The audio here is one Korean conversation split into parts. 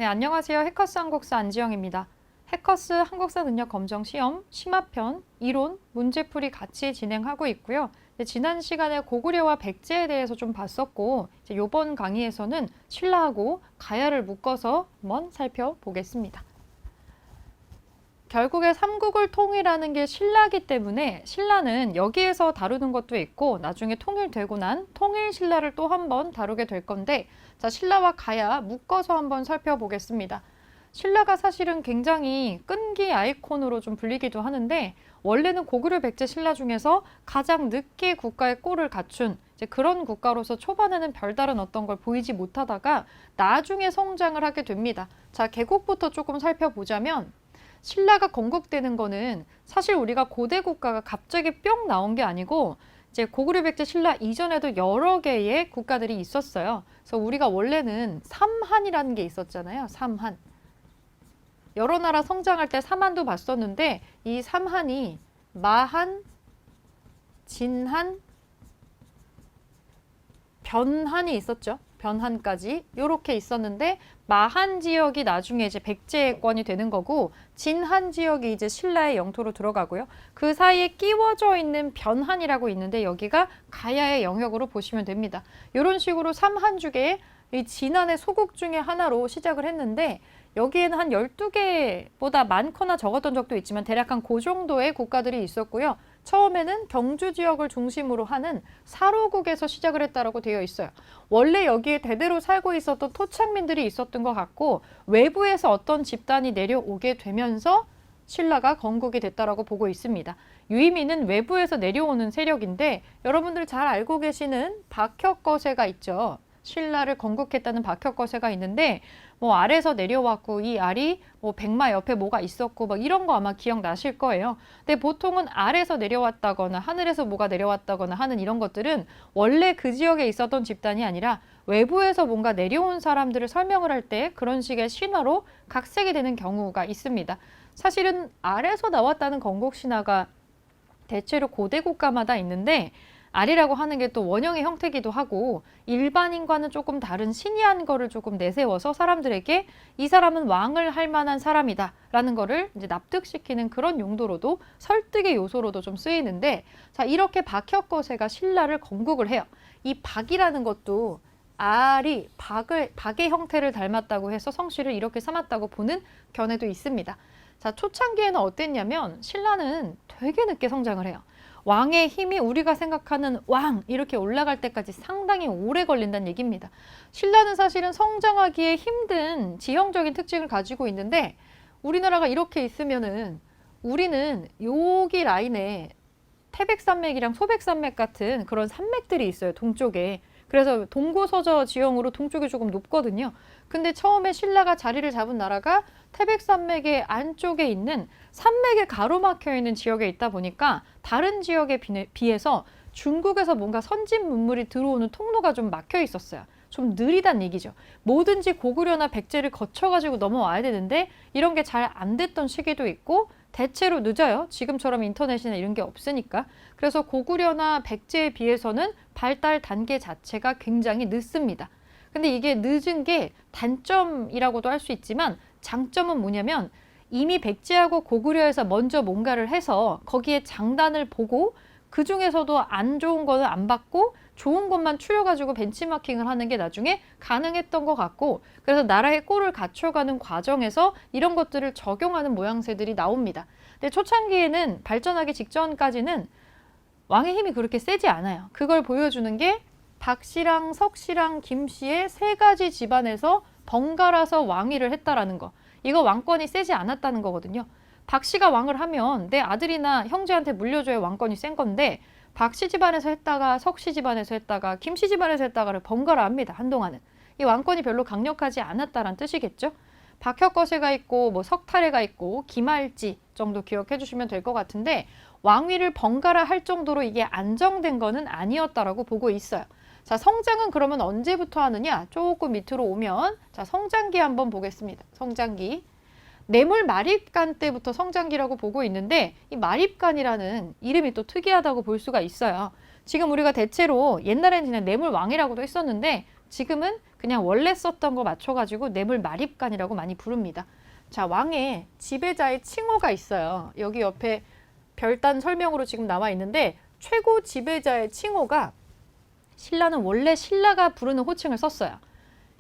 네, 안녕하세요. 해커스 한국사 안지영입니다. 해커스 한국사 능력 검정 시험 심화편 이론 문제풀이 같이 진행하고 있고요. 지난 시간에 고구려와 백제에 대해서 좀 봤었고, 이번 강의에서는 신라하고 가야를 묶어서 한번 살펴보겠습니다. 결국에 삼국을 통일하는 게 신라기 때문에 신라는 여기에서 다루는 것도 있고 나중에 통일되고 난 통일신라를 또 한번 다루게 될 건데, 자, 신라와 가야 묶어서 한번 살펴보겠습니다. 신라가 사실은 굉장히 끈기 아이콘으로 좀 불리기도 하는데, 원래는 고구려 백제 신라 중에서 가장 늦게 국가의 꼴을 갖춘 이제 그런 국가로서 초반에는 별다른 어떤 걸 보이지 못하다가 나중에 성장을 하게 됩니다. 자, 계곡부터 조금 살펴보자면, 신라가 건국되는 거는 사실 우리가 고대 국가가 갑자기 뿅 나온 게 아니고, 이제 고구려 백제 신라 이전에도 여러 개의 국가들이 있었어요. 그래서 우리가 원래는 삼한이라는 게 있었잖아요. 삼한. 여러 나라 성장할 때 삼한도 봤었는데, 이 삼한이 마한, 진한, 변한이 있었죠. 변한까지 이렇게 있었는데, 마한 지역이 나중에 이제 백제권이 되는 거고, 진한 지역이 이제 신라의 영토로 들어가고요. 그 사이에 끼워져 있는 변한이라고 있는데, 여기가 가야의 영역으로 보시면 됩니다. 이런 식으로 삼한주계의 이 진한의 소국 중에 하나로 시작을 했는데, 여기에는 한 12개보다 많거나 적었던 적도 있지만 대략 한 그 정도의 국가들이 있었고요. 처음에는 경주 지역을 중심으로 하는 사로국에서 시작을 했다라고 되어 있어요. 원래 여기에 대대로 살고 있었던 토착민들이 있었던 것 같고, 외부에서 어떤 집단이 내려오게 되면서 신라가 건국이 됐다라고 보고 있습니다. 유의미는 외부에서 내려오는 세력인데, 여러분들 잘 알고 계시는 박혁거세가 있죠. 신라를 건국했다는 박혁거세가 있는데, 뭐 알에서 내려왔고 이 알이 뭐 백마 옆에 뭐가 있었고 막 이런 거 아마 기억나실 거예요. 근데 보통은 알에서 내려왔다거나 하늘에서 뭐가 내려왔다거나 하는 이런 것들은 원래 그 지역에 있었던 집단이 아니라 외부에서 뭔가 내려온 사람들을 설명을 할 때 그런 식의 신화로 각색이 되는 경우가 있습니다. 사실은 알에서 나왔다는 건국 신화가 대체로 고대 국가마다 있는데, 알이라고 하는 게 또 원형의 형태이기도 하고 일반인과는 조금 다른 신이한 거를 조금 내세워서 사람들에게 이 사람은 왕을 할 만한 사람이다 라는 거를 이제 납득시키는 그런 용도로도 설득의 요소로도 좀 쓰이는데, 자, 이렇게 박혁거세가 신라를 건국을 해요. 이 박이라는 것도 알이 박의 형태를 닮았다고 해서 성씨를 이렇게 삼았다고 보는 견해도 있습니다. 자, 초창기에는 어땠냐면 신라는 되게 늦게 성장을 해요. 왕의 힘이 우리가 생각하는 왕 이렇게 올라갈 때까지 상당히 오래 걸린다는 얘기입니다. 신라는 사실은 성장하기에 힘든 지형적인 특징을 가지고 있는데, 우리나라가 이렇게 있으면은 우리는 여기 라인에 태백산맥이랑 소백산맥 같은 그런 산맥들이 있어요, 동쪽에. 그래서 동고서저 지형으로 동쪽이 조금 높거든요. 근데 처음에 신라가 자리를 잡은 나라가 태백산맥의 안쪽에 있는 산맥에 가로막혀 있는 지역에 있다 보니까 다른 지역에 비해서 중국에서 뭔가 선진 문물이 들어오는 통로가 좀 막혀 있었어요. 좀 느리단 얘기죠. 뭐든지 고구려나 백제를 거쳐가지고 넘어와야 되는데 이런 게 잘 안 됐던 시기도 있고, 대체로 늦어요. 지금처럼 인터넷이나 이런 게 없으니까. 그래서 고구려나 백제에 비해서는 발달 단계 자체가 굉장히 늦습니다. 근데 이게 늦은 게 단점이라고도 할 수 있지만, 장점은 뭐냐면 이미 백제하고 고구려에서 먼저 뭔가를 해서 거기에 장단을 보고 그 중에서도 안 좋은 거는 안 받고 좋은 것만 추려가지고 벤치마킹을 하는 게 나중에 가능했던 것 같고, 그래서 나라의 꼴을 갖춰가는 과정에서 이런 것들을 적용하는 모양새들이 나옵니다. 근데 초창기에는 발전하기 직전까지는 왕의 힘이 그렇게 세지 않아요. 그걸 보여주는 게 박씨랑 석씨랑 김씨의 세 가지 집안에서 번갈아서 왕위를 했다라는 거. 이거 왕권이 세지 않았다는 거거든요. 박씨가 왕을 하면 내 아들이나 형제한테 물려줘야 왕권이 센 건데, 박씨 집안에서 했다가 석씨 집안에서 했다가 김씨 집안에서 했다가를 번갈아 합니다. 한동안은. 이 왕권이 별로 강력하지 않았다라는 뜻이겠죠. 박혁거세가 있고 뭐 석탈해가 있고 김할지 정도 기억해 주시면 될 것 같은데, 왕위를 번갈아 할 정도로 이게 안정된 거는 아니었다라고 보고 있어요. 자, 성장은 그러면 언제부터 하느냐? 조금 밑으로 오면, 자, 성장기 한번 보겠습니다. 성장기. 뇌물 마립간 때부터 성장기라고 보고 있는데, 이 마립간이라는 이름이 또 특이하다고 볼 수가 있어요. 지금 우리가 대체로 옛날에는 그냥 뇌물왕이라고도 했었는데, 지금은 그냥 원래 썼던 거 맞춰가지고 뇌물 마립간이라고 많이 부릅니다. 자, 왕의 지배자의 칭호가 있어요. 여기 옆에 별단 설명으로 지금 나와 있는데 최고 지배자의 칭호가 신라는 원래 신라가 부르는 호칭을 썼어요.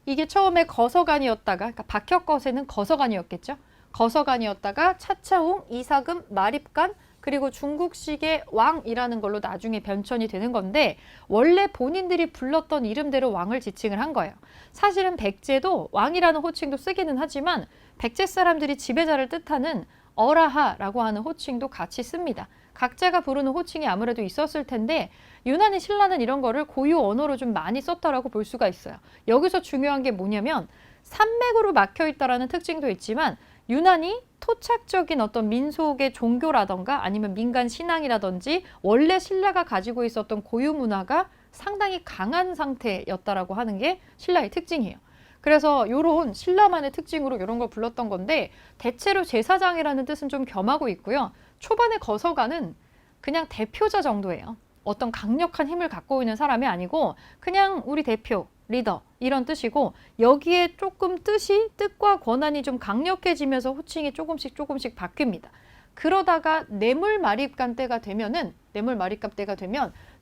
이게 처음에 거서관이었다가, 그러니까 박혁거세는 거서관이었겠죠. 거서관이었다가 차차웅, 이사금, 마립간, 그리고 중국식의 왕이라는 걸로 나중에 변천이 되는 건데 원래 본인들이 불렀던 이름대로 왕을 지칭을 한 거예요. 사실은 백제도 왕이라는 호칭도 쓰기는 하지만 백제 사람들이 지배자를 뜻하는 어라하라고 하는 호칭도 같이 씁니다. 각자가 부르는 호칭이 아무래도 있었을 텐데 유난히 신라는 이런 거를 고유 언어로 좀 많이 썼다라고 볼 수가 있어요. 여기서 중요한 게 뭐냐면 산맥으로 막혀 있다라는 특징도 있지만 유난히 토착적인 어떤 민속의 종교라던가 아니면 민간 신앙이라든지 원래 신라가 가지고 있었던 고유 문화가 상당히 강한 상태였다라고 하는 게 신라의 특징이에요. 그래서 이런 신라만의 특징으로 이런 걸 불렀던 건데 대체로 제사장이라는 뜻은 좀 겸하고 있고요. 초반에 거서관은 그냥 대표자 정도예요. 어떤 강력한 힘을 갖고 있는 사람이 아니고 그냥 우리 대표, 리더 이런 뜻이고 여기에 조금 뜻과 권한이 좀 강력해지면서 호칭이 조금씩 바뀝니다. 그러다가 뇌물마립간 때가 되면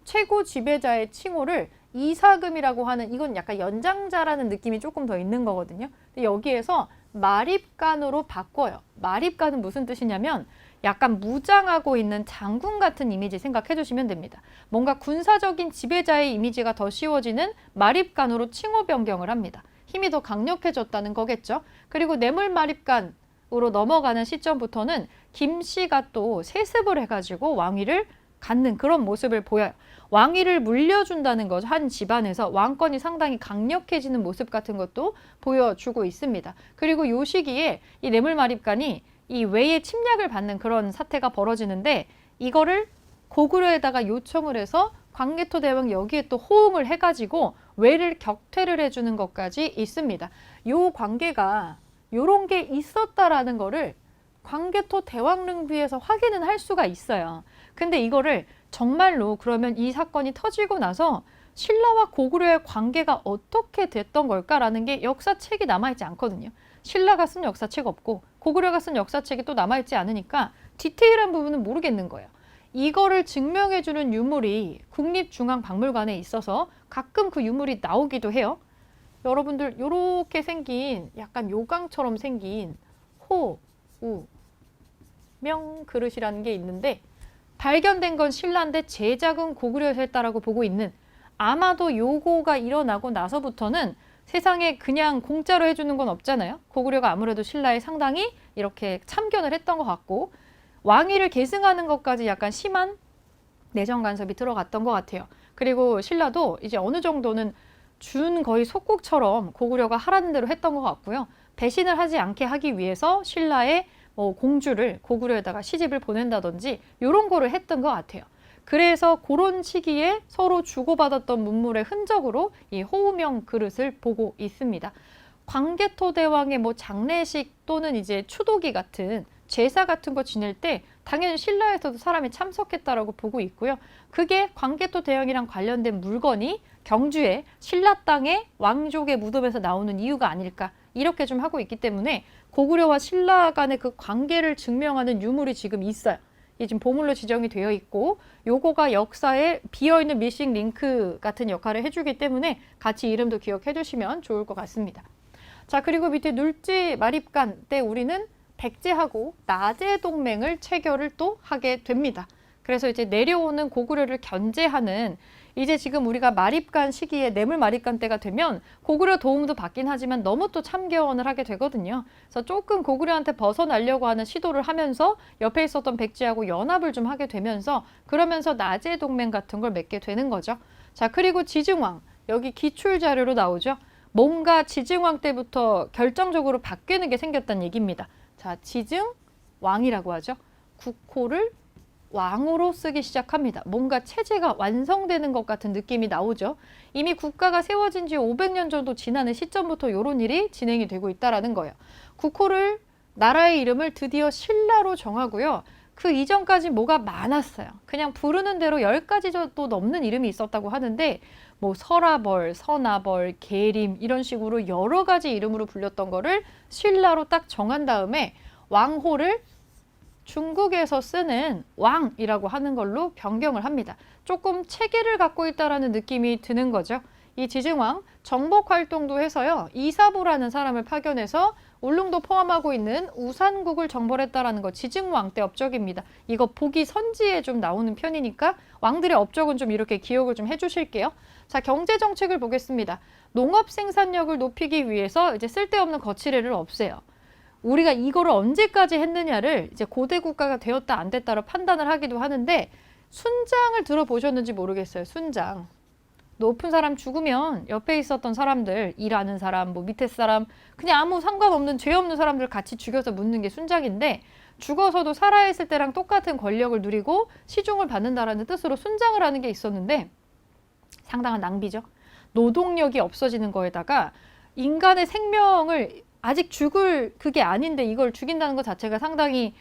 최고 지배자의 칭호를 이사금이라고 하는 이건 약간 연장자라는 느낌이 조금 더 있는 거거든요. 근데 여기에서 마립간으로 바꿔요. 마립간은 무슨 뜻이냐면 약간 무장하고 있는 장군 같은 이미지 생각해 주시면 됩니다. 뭔가 군사적인 지배자의 이미지가 더 씌워지는 마립간으로 칭호 변경을 합니다. 힘이 더 강력해졌다는 거겠죠. 그리고 뇌물마립간으로 넘어가는 시점부터는 김씨가 또 세습을 해가지고 왕위를 갖는 그런 모습을 보여요. 왕위를 물려준다는 거죠. 한 집안에서 왕권이 상당히 강력해지는 모습 같은 것도 보여주고 있습니다. 그리고 이 시기에 이 뇌물마립간이 이 외의 침략을 받는 그런 사태가 벌어지는데 이거를 고구려에다가 요청을 해서 광개토 대왕 여기에 또 호응을 해가지고 외를 격퇴를 해주는 것까지 있습니다. 요 관계가 요런 게 있었다라는 거를 광개토 대왕릉비에서 확인은 할 수가 있어요. 근데 이거를 정말로 그러면 이 사건이 터지고 나서 신라와 고구려의 관계가 어떻게 됐던 걸까라는 게 역사책이 남아있지 않거든요. 신라가 쓴 역사책 없고 고구려가 쓴 역사책이 또 남아있지 않으니까 디테일한 부분은 모르겠는 거예요. 이거를 증명해주는 유물이 국립중앙박물관에 있어서 가끔 그 유물이 나오기도 해요. 여러분들 요렇게 생긴 약간 요강처럼 생긴 호우명 그릇이라는 게 있는데 발견된 건 신라인데 제작은 고구려에서 했다라고 보고 있는 아마도 요거가 일어나고 나서부터는 세상에 그냥 공짜로 해주는 건 없잖아요. 고구려가 아무래도 신라에 상당히 이렇게 참견을 했던 것 같고 왕위를 계승하는 것까지 약간 심한 내정 간섭이 들어갔던 것 같아요. 그리고 신라도 이제 어느 정도는 준 거의 속국처럼 고구려가 하라는 대로 했던 것 같고요. 배신을 하지 않게 하기 위해서 신라의 공주를 고구려에다가 시집을 보낸다든지 이런 거를 했던 것 같아요. 그래서 그런 시기에 서로 주고받았던 문물의 흔적으로 이 호우명 그릇을 보고 있습니다. 광개토 대왕의 장례식 또는 이제 추도기 같은 제사 같은 거 지낼 때 당연히 신라에서도 사람이 참석했다라고 보고 있고요. 그게 광개토 대왕이랑 관련된 물건이 경주에 신라 땅의 왕족의 무덤에서 나오는 이유가 아닐까 이렇게 좀 하고 있기 때문에 고구려와 신라 간의 그 관계를 증명하는 유물이 지금 있어요. 이게 지금 보물로 지정이 되어 있고 요거가 역사에 비어있는 미싱 링크 같은 역할을 해주기 때문에 같이 이름도 기억해 두시면 좋을 것 같습니다. 자, 그리고 밑에 눌지 마립간 때 우리는 백제하고 나제 동맹을 체결을 또 하게 됩니다. 그래서 이제 내려오는 고구려를 견제하는 이제 지금 우리가 마립간 시기에 뇌물 마립간 때가 되면 고구려 도움도 받긴 하지만 너무 또 참견을 하게 되거든요. 그래서 조금 고구려한테 벗어나려고 하는 시도를 하면서 옆에 있었던 백제하고 연합을 좀 하게 되면서 그러면서 나제 동맹 같은 걸 맺게 되는 거죠. 자, 그리고 지증왕 여기 기출 자료로 나오죠. 뭔가 지증왕 때부터 결정적으로 바뀌는 게 생겼다는 얘기입니다. 자, 지증왕이라고 하죠. 국호를 왕으로 쓰기 시작합니다. 뭔가 체제가 완성되는 것 같은 느낌이 나오죠. 이미 국가가 세워진 지 500년 정도 지나는 시점부터 이런 일이 진행이 되고 있다는 거예요. 국호를 나라의 이름을 드디어 신라로 정하고요. 그 이전까지 뭐가 많았어요. 그냥 부르는 대로 10가지 정도 넘는 이름이 있었다고 하는데 뭐 설아벌, 선아벌, 계림 이런 식으로 여러 가지 이름으로 불렸던 거를 신라로 딱 정한 다음에 왕호를 중국에서 쓰는 왕이라고 하는 걸로 변경을 합니다. 조금 체계를 갖고 있다라는 느낌이 드는 거죠. 이 지증왕 정복 활동도 해서요. 이사부라는 사람을 파견해서 울릉도 포함하고 있는 우산국을 정벌했다라는 거 지증왕 때 업적입니다. 이거 보기 선지에 좀 나오는 편이니까 왕들의 업적은 좀 이렇게 기억을 좀 해주실게요. 자, 경제 정책을 보겠습니다. 농업 생산력을 높이기 위해서 이제 쓸데없는 거치대를 없애요. 우리가 이거를 언제까지 했느냐를 이제 고대 국가가 되었다 안 됐다로 판단을 하기도 하는데 순장을 들어보셨는지 모르겠어요. 순장. 높은 사람 죽으면 옆에 있었던 사람들, 일하는 사람, 뭐 밑에 사람, 그냥 아무 상관없는 죄 없는 사람들 같이 죽여서 묻는 게 순장인데 죽어서도 살아있을 때랑 똑같은 권력을 누리고 시중을 받는다라는 뜻으로 순장을 하는 게 있었는데 상당한 낭비죠. 노동력이 없어지는 거에다가 인간의 생명을 아직 죽을 그게 아닌데 이걸 죽인다는 것 자체가 상당히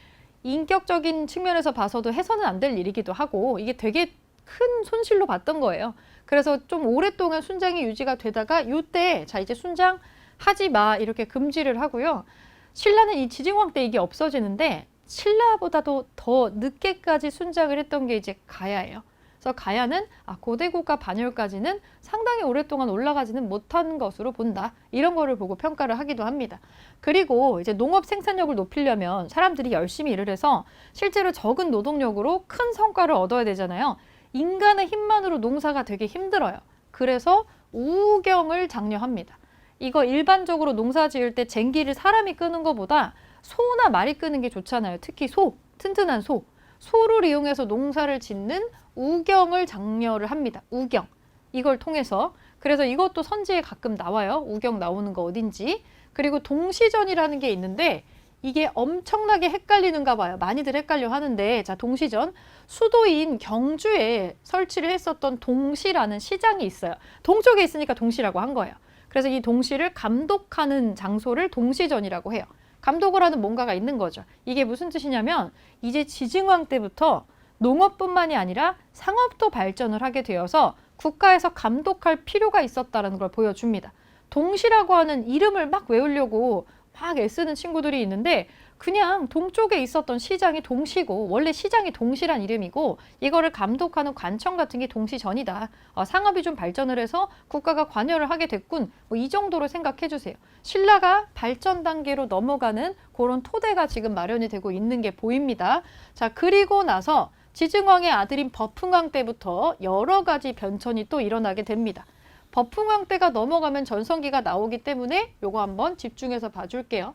인격적인 측면에서 봐서도 해서는 안 될 일이기도 하고 이게 되게 큰 손실로 봤던 거예요. 그래서 좀 오랫동안 순장이 유지가 되다가 이때 자 이제 순장 하지 마 이렇게 금지를 하고요. 신라는 이 지증왕 때 이게 없어지는데 신라보다도 더 늦게까지 순장을 했던 게 이제 가야예요. 그래서 가야는 고대 국가 반열까지는 상당히 오랫동안 올라가지는 못한 것으로 본다. 이런 거를 보고 평가를 하기도 합니다. 그리고 이제 농업 생산력을 높이려면 사람들이 열심히 일을 해서 실제로 적은 노동력으로 큰 성과를 얻어야 되잖아요. 인간의 힘만으로 농사가 되게 힘들어요. 그래서 우경을 장려합니다. 이거 일반적으로 농사 지을 때 쟁기를 사람이 끄는 것보다 소나 말이 끄는 게 좋잖아요. 특히 소, 튼튼한 소. 소를 이용해서 농사를 짓는 우경을 장려를 합니다. 우경. 이걸 통해서. 그래서 이것도 선지에 가끔 나와요. 우경 나오는 거 어딘지. 그리고 동시전이라는 게 있는데 이게 엄청나게 헷갈리는가 봐요. 많이들 헷갈려 하는데 자 동시전 수도인 경주에 설치를 했었던 동시라는 시장이 있어요. 동쪽에 있으니까 동시라고 한 거예요. 그래서 이 동시를 감독하는 장소를 동시전이라고 해요. 감독을 하는 뭔가가 있는 거죠. 이게 무슨 뜻이냐면 이제 지증왕 때부터 농업뿐만이 아니라 상업도 발전을 하게 되어서 국가에서 감독할 필요가 있었다는 걸 보여줍니다. 동시라고 하는 이름을 막 외우려고 막 애쓰는 친구들이 있는데 그냥 동쪽에 있었던 시장이 동시고 원래 시장이 동시란 이름이고 이거를 감독하는 관청 같은 게 동시전이다. 상업이 좀 발전을 해서 국가가 관여를 하게 됐군. 뭐 이 정도로 생각해 주세요. 신라가 발전 단계로 넘어가는 그런 토대가 지금 마련이 되고 있는 게 보입니다. 자, 그리고 나서 지증왕의 아들인 버풍왕 때부터 여러 가지 변천이 또 일어나게 됩니다. 버풍왕 때가 넘어가면 전성기가 나오기 때문에 요거 한번 집중해서 봐줄게요.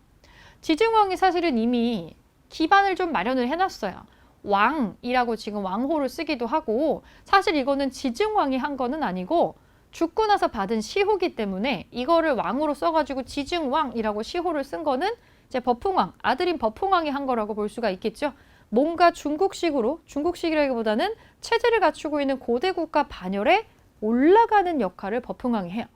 지증왕이 사실은 이미 기반을 좀 마련을 해놨어요. 왕이라고 지금 왕호를 쓰기도 하고 사실 이거는 지증왕이 한 거는 아니고 죽고 나서 받은 시호기 때문에 이거를 왕으로 써가지고 지증왕이라고 시호를 쓴 거는 이제 버풍왕, 아들인 버풍왕이 한 거라고 볼 수가 있겠죠. 뭔가 중국식으로, 중국식이라기보다는 체제를 갖추고 있는 고대 국가 반열에 올라가는 역할을 버풍왕이 해요.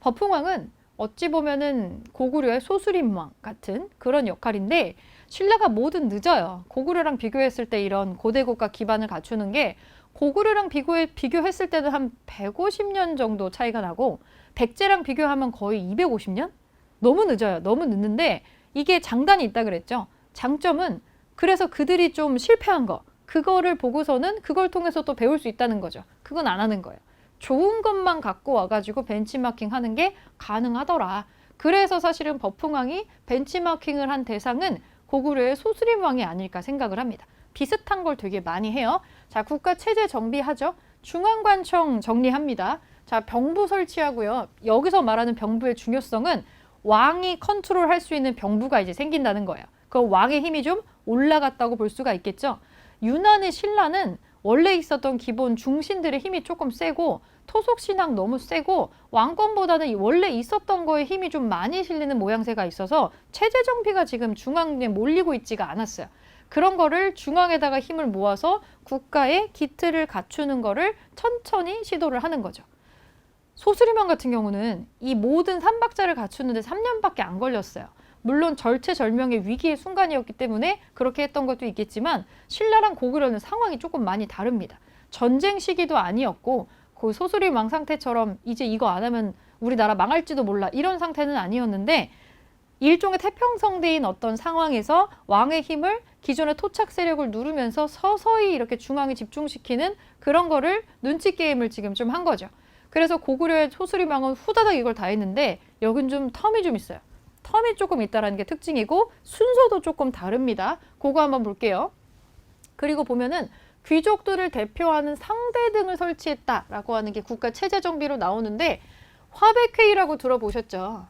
버풍왕은 어찌 보면은 고구려의 소수림왕 같은 그런 역할인데 신라가 뭐든 늦어요. 고구려랑 비교했을 때 이런 고대 국가 기반을 갖추는 게 고구려랑 비교했을 때는 한 150년 정도 차이가 나고 백제랑 비교하면 거의 250년? 너무 늦어요. 너무 늦는데 이게 장단이 있다 그랬죠. 장점은 그래서 그들이 좀 실패한 거 그거를 보고서는 그걸 통해서 또 배울 수 있다는 거죠. 그건 안 하는 거예요. 좋은 것만 갖고 와가지고 벤치마킹 하는 게 가능하더라. 그래서 사실은 버풍왕이 벤치마킹을 한 대상은 고구려의 소수림왕이 아닐까 생각을 합니다. 비슷한 걸 되게 많이 해요. 자, 국가 체제 정비하죠. 중앙관청 정리합니다. 자, 병부 설치하고요. 여기서 말하는 병부의 중요성은 왕이 컨트롤할 수 있는 병부가 이제 생긴다는 거예요. 그 왕의 힘이 좀 올라갔다고 볼 수가 있겠죠. 유난히 신라는 원래 있었던 기본 중신들의 힘이 조금 세고 토속신앙 너무 세고 왕권보다는 원래 있었던 거에 힘이 좀 많이 실리는 모양새가 있어서 체제 정비가 지금 중앙에 몰리고 있지가 않았어요. 그런 거를 중앙에다가 힘을 모아서 국가의 기틀을 갖추는 거를 천천히 시도를 하는 거죠. 소수림왕 같은 경우는 이 모든 삼박자를 갖추는데 3년밖에 안 걸렸어요. 물론 절체절명의 위기의 순간이었기 때문에 그렇게 했던 것도 있겠지만 신라랑 고구려는 상황이 조금 많이 다릅니다. 전쟁 시기도 아니었고 그 소수림 왕 상태처럼 이제 이거 안 하면 우리나라 망할지도 몰라 이런 상태는 아니었는데 일종의 태평성대인 어떤 상황에서 왕의 힘을 기존의 토착 세력을 누르면서 서서히 이렇게 중앙에 집중시키는 그런 거를 눈치 게임을 지금 좀 한 거죠. 그래서 고구려의 소수림 왕은 후다닥 이걸 다 했는데 여긴 좀 텀이 좀 있어요. 텀이 조금 있다는 게 특징이고 순서도 조금 다릅니다. 그거 한번 볼게요. 그리고 보면은 귀족들을 대표하는 상대등을 설치했다라고 하는 게 국가 체제 정비로 나오는데 화백회의라고 들어보셨죠?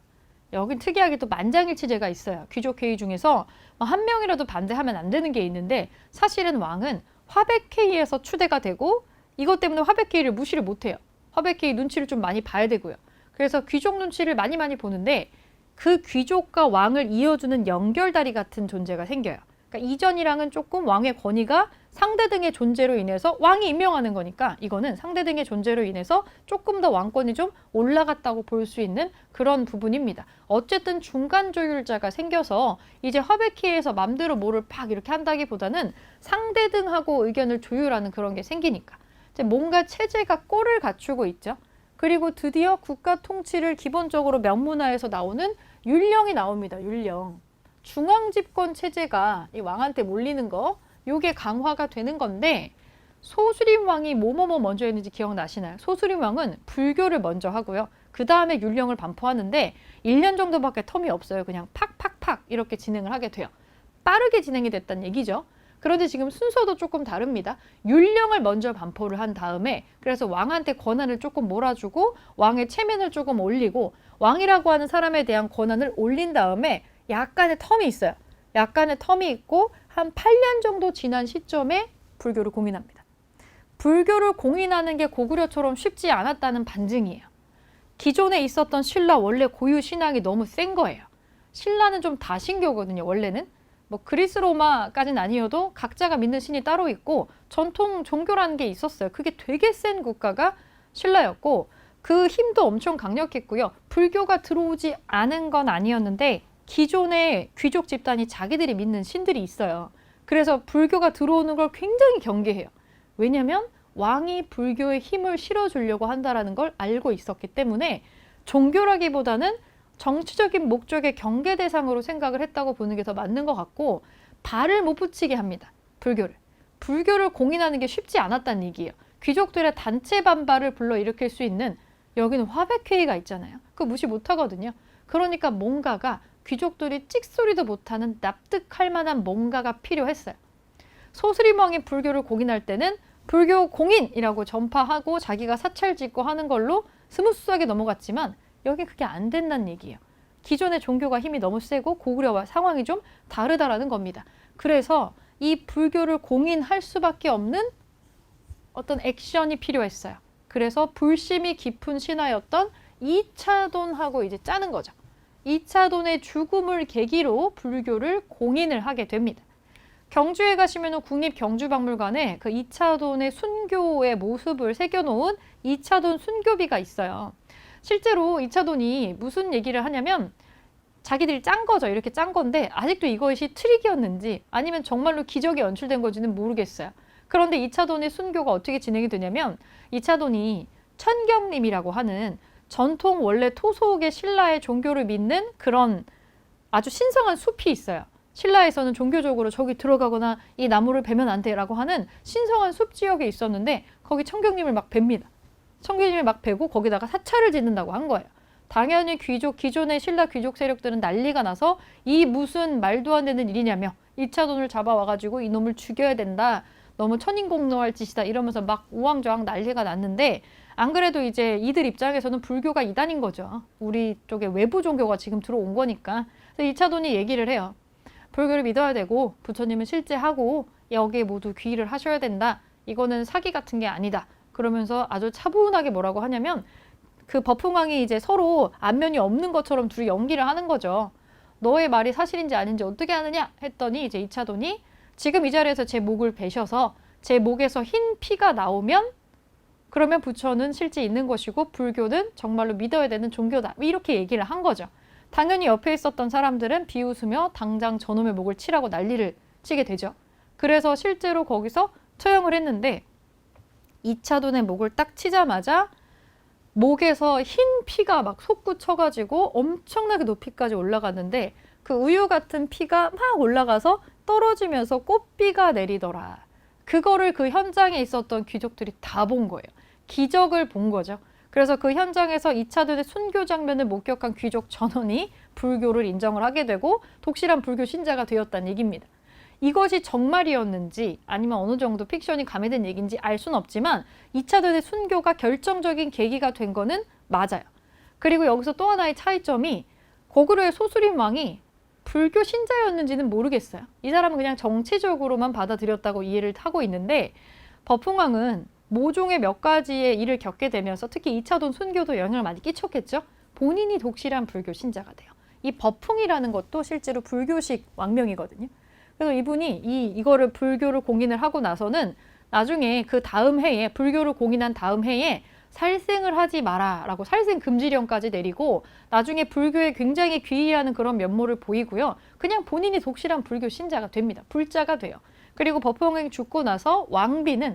여긴 특이하게 또 만장일치제가 있어요. 귀족회의 중에서 한 명이라도 반대하면 안 되는 게 있는데 사실은 왕은 화백회의에서 추대가 되고 이것 때문에 화백회의를 무시를 못해요. 화백회의 눈치를 좀 많이 봐야 되고요. 그래서 귀족 눈치를 많이 보는데 그 귀족과 왕을 이어주는 연결다리 같은 존재가 생겨요. 그러니까 이전이랑은 조금 왕의 권위가 상대등의 존재로 인해서 왕이 임명하는 거니까 이거는 상대등의 존재로 인해서 조금 더 왕권이 좀 올라갔다고 볼 수 있는 그런 부분입니다. 어쨌든 중간 조율자가 생겨서 이제 화백회의에서 맘대로 뭐를 팍 이렇게 한다기보다는 상대등하고 의견을 조율하는 그런 게 생기니까 이제 뭔가 체제가 꼴을 갖추고 있죠. 그리고 드디어 국가 통치를 기본적으로 명문화에서 나오는 율령이 나옵니다. 율령. 중앙 집권 체제가 이 왕한테 몰리는 거, 요게 강화가 되는 건데 소수림 왕이 뭐뭐뭐 먼저 했는지 기억나시나요? 소수림 왕은 불교를 먼저 하고요. 그 다음에 율령을 반포하는데 1년 정도밖에 텀이 없어요. 그냥 팍팍팍 이렇게 진행을 하게 돼요. 빠르게 진행이 됐다는 얘기죠. 그런데 지금 순서도 조금 다릅니다. 율령을 먼저 반포를 한 다음에 그래서 왕한테 권한을 조금 몰아주고 왕의 체면을 조금 올리고 왕이라고 하는 사람에 대한 권한을 올린 다음에 약간의 텀이 있어요. 약간의 텀이 있고 한 8년 정도 지난 시점에 불교를 공인합니다. 불교를 공인하는 게 고구려처럼 쉽지 않았다는 반증이에요. 기존에 있었던 신라 원래 고유 신앙이 너무 센 거예요. 신라는 좀 다신교거든요. 원래는. 뭐 그리스 로마까지는 아니어도 각자가 믿는 신이 따로 있고 전통 종교라는 게 있었어요. 그게 되게 센 국가가 신라였고 그 힘도 엄청 강력했고요. 불교가 들어오지 않은 건 아니었는데 기존의 귀족 집단이 자기들이 믿는 신들이 있어요. 그래서 불교가 들어오는 걸 굉장히 경계해요. 왜냐하면 왕이 불교에 힘을 실어주려고 한다는 걸 알고 있었기 때문에 종교라기보다는 정치적인 목적의 경계 대상으로 생각을 했다고 보는 게 더 맞는 것 같고 발을 못 붙이게 합니다. 불교를. 불교를 공인하는 게 쉽지 않았다는 얘기예요. 귀족들의 단체 반발을 불러일으킬 수 있는 여기는 화백회의가 있잖아요. 그거 무시 못하거든요. 그러니까 뭔가가 귀족들이 찍소리도 못하는 납득할 만한 뭔가가 필요했어요. 소수림 왕이 불교를 공인할 때는 불교 공인이라고 전파하고 자기가 사찰 짓고 하는 걸로 스무스하게 넘어갔지만 여기 그게 안 된다는 얘기예요. 기존의 종교가 힘이 너무 세고 고구려와 상황이 좀 다르다라는 겁니다. 그래서 이 불교를 공인할 수밖에 없는 어떤 액션이 필요했어요. 그래서 불심이 깊은 신하였던 이차돈하고 이제 짜는 거죠. 이차돈의 죽음을 계기로 불교를 공인을 하게 됩니다. 경주에 가시면 국립경주박물관에 그 이차돈의 순교의 모습을 새겨놓은 이차돈 순교비가 있어요. 실제로 이차돈이 무슨 얘기를 하냐면 자기들이 짠 거죠. 이렇게 짠 건데 아직도 이것이 트릭이었는지 아니면 정말로 기적이 연출된 건지는 모르겠어요. 그런데 이차돈의 순교가 어떻게 진행이 되냐면 이차돈이 천경림이라고 하는 전통 원래 토속의 신라의 종교를 믿는 그런 아주 신성한 숲이 있어요. 신라에서는 종교적으로 저기 들어가거나 이 나무를 베면 안 돼라고 하는 신성한 숲 지역에 있었는데 거기 천경림을 막 뵙니다. 천경림을 막 베고 거기다가 사찰을 짓는다고 한 거예요. 당연히 기존의 신라 귀족 세력들은 난리가 나서 이 무슨 말도 안 되는 일이냐며 이차돈을 잡아와가지고 이놈을 죽여야 된다. 너무 천인공노할 짓이다 이러면서 막 우왕좌왕 난리가 났는데 안 그래도 이제 이들 입장에서는 불교가 이단인 거죠. 우리 쪽에 외부 종교가 지금 들어온 거니까. 그래서 이차돈이 얘기를 해요. 불교를 믿어야 되고 부처님은 실제 하고 여기에 모두 귀의를 하셔야 된다. 이거는 사기 같은 게 아니다. 그러면서 아주 차분하게 뭐라고 하냐면 그 버풍왕이 이제 서로 안면이 없는 것처럼 둘이 연기를 하는 거죠. 너의 말이 사실인지 아닌지 어떻게 하느냐 했더니 이제 이차돈이 지금 이 자리에서 제 목을 베셔서 제 목에서 흰 피가 나오면 그러면 부처는 실제 있는 것이고 불교는 정말로 믿어야 되는 종교다. 이렇게 얘기를 한 거죠. 당연히 옆에 있었던 사람들은 비웃으며 당장 저놈의 목을 치라고 난리를 치게 되죠. 그래서 실제로 거기서 처형을 했는데 이차돈의 목을 딱 치자마자 목에서 흰 피가 막 솟구쳐가지고 엄청나게 높이까지 올라갔는데 그 우유 같은 피가 막 올라가서 떨어지면서 꽃비가 내리더라. 그거를 그 현장에 있었던 귀족들이 다 본 거예요. 기적을 본 거죠. 그래서 그 현장에서 이차돈의 순교 장면을 목격한 귀족 전원이 불교를 인정을 하게 되고 독실한 불교 신자가 되었다는 얘기입니다. 이것이 정말이었는지 아니면 어느 정도 픽션이 가미된 얘기인지 알 수는 없지만 이차돈의 순교가 결정적인 계기가 된 거는 맞아요. 그리고 여기서 또 하나의 차이점이 고구려의 소수림 왕이 불교 신자였는지는 모르겠어요. 이 사람은 그냥 정치적으로만 받아들였다고 이해를 하고 있는데 버풍왕은 모종의 몇 가지의 일을 겪게 되면서 특히 이차돈 순교도 영향을 많이 끼쳤겠죠. 본인이 독실한 불교 신자가 돼요. 이 버풍이라는 것도 실제로 불교식 왕명이거든요. 그래서 이분이 이거를 불교를 공인을 하고 나서는 나중에 그 다음 해에 불교를 공인한 다음 해에 살생을 하지 마라 라고 살생 금지령까지 내리고 나중에 불교에 굉장히 귀의하는 그런 면모를 보이고요. 그냥 본인이 독실한 불교 신자가 됩니다. 불자가 돼요. 그리고 버풍왕이 죽고 나서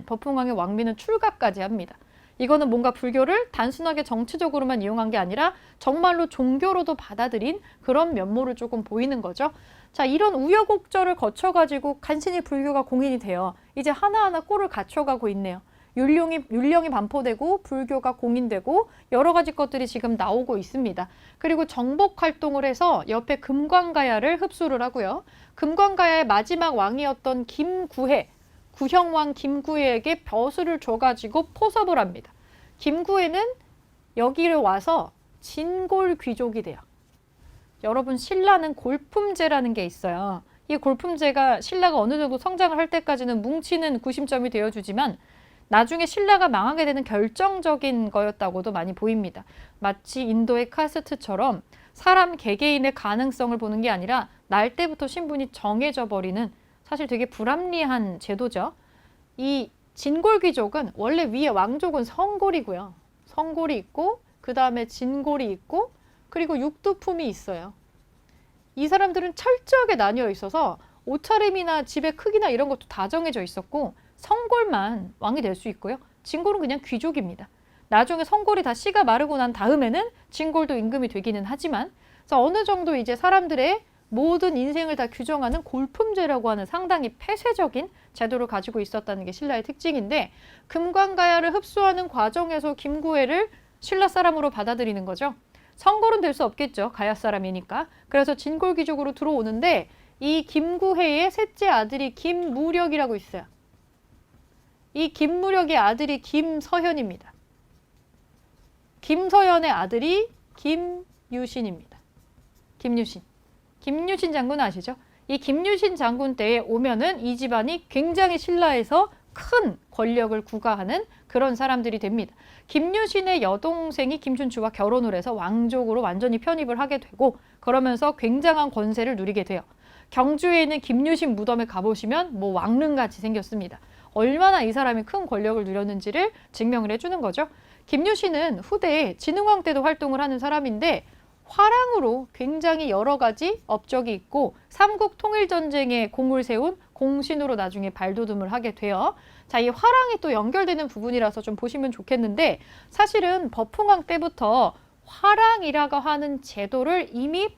버풍왕의 왕비는 출가까지 합니다. 이거는 뭔가 불교를 단순하게 정치적으로만 이용한 게 아니라 정말로 종교로도 받아들인 그런 면모를 조금 보이는 거죠. 자, 이런 우여곡절을 거쳐가지고 간신히 불교가 공인이 돼요. 이제 하나하나 꼴을 갖춰가고 있네요. 율령이 반포되고 불교가 공인되고 여러 가지 것들이 지금 나오고 있습니다. 그리고 정복 활동을 해서 옆에 금관가야를 흡수를 하고요. 금관가야의 마지막 왕이었던 김구해, 구형왕 김구해에게 벼슬을 줘가지고 포섭을 합니다. 김구해는 여기를 와서 진골 귀족이 돼요. 여러분 신라는 골품제라는 게 있어요. 이 골품제가 신라가 어느 정도 성장을 할 때까지는 뭉치는 구심점이 되어주지만 나중에 신라가 망하게 되는 결정적인 거였다고도 많이 보입니다. 마치 인도의 카스트처럼 사람 개개인의 가능성을 보는 게 아니라 날 때부터 신분이 정해져 버리는 사실 되게 불합리한 제도죠. 이 진골귀족은 원래 위에 왕족은 성골이고요. 성골이 있고 그 다음에 진골이 있고 그리고 육두품이 있어요. 이 사람들은 철저하게 나뉘어 있어서 옷차림이나 집의 크기나 이런 것도 다 정해져 있었고 성골만 왕이 될 수 있고요. 진골은 그냥 귀족입니다. 나중에 성골이 다 씨가 마르고 난 다음에는 진골도 임금이 되기는 하지만 어느 정도 이제 사람들의 모든 인생을 다 규정하는 골품제라고 하는 상당히 폐쇄적인 제도를 가지고 있었다는 게 신라의 특징인데 금관가야를 흡수하는 과정에서 김구해를 신라 사람으로 받아들이는 거죠. 성골은 될 수 없겠죠. 가야 사람이니까. 그래서 진골 귀족으로 들어오는데 이 김구해의 셋째 아들이 김무력이라고 있어요. 이 김무력의 아들이 김서현입니다. 김서현의 아들이 김유신입니다. 김유신 장군 아시죠? 이 김유신 장군 때에 오면은 이 집안이 굉장히 신라에서 큰 권력을 구가하는 그런 사람들이 됩니다. 김유신의 여동생이 김춘추와 결혼을 해서 왕족으로 완전히 편입을 하게 되고 그러면서 굉장한 권세를 누리게 돼요. 경주에 있는 김유신 무덤에 가보시면 뭐 왕릉같이 생겼습니다. 얼마나 이 사람이 큰 권력을 누렸는지를 증명을 해주는 거죠. 김유신은 후대에 진흥왕 때도 활동을 하는 사람인데 화랑으로 굉장히 여러 가지 업적이 있고 삼국 통일전쟁에 공을 세운 공신으로 나중에 발돋움을 하게 돼요. 자, 이 화랑이 또 연결되는 부분이라서 좀 보시면 좋겠는데 사실은 버풍왕 때부터 화랑이라고 하는 제도를 이미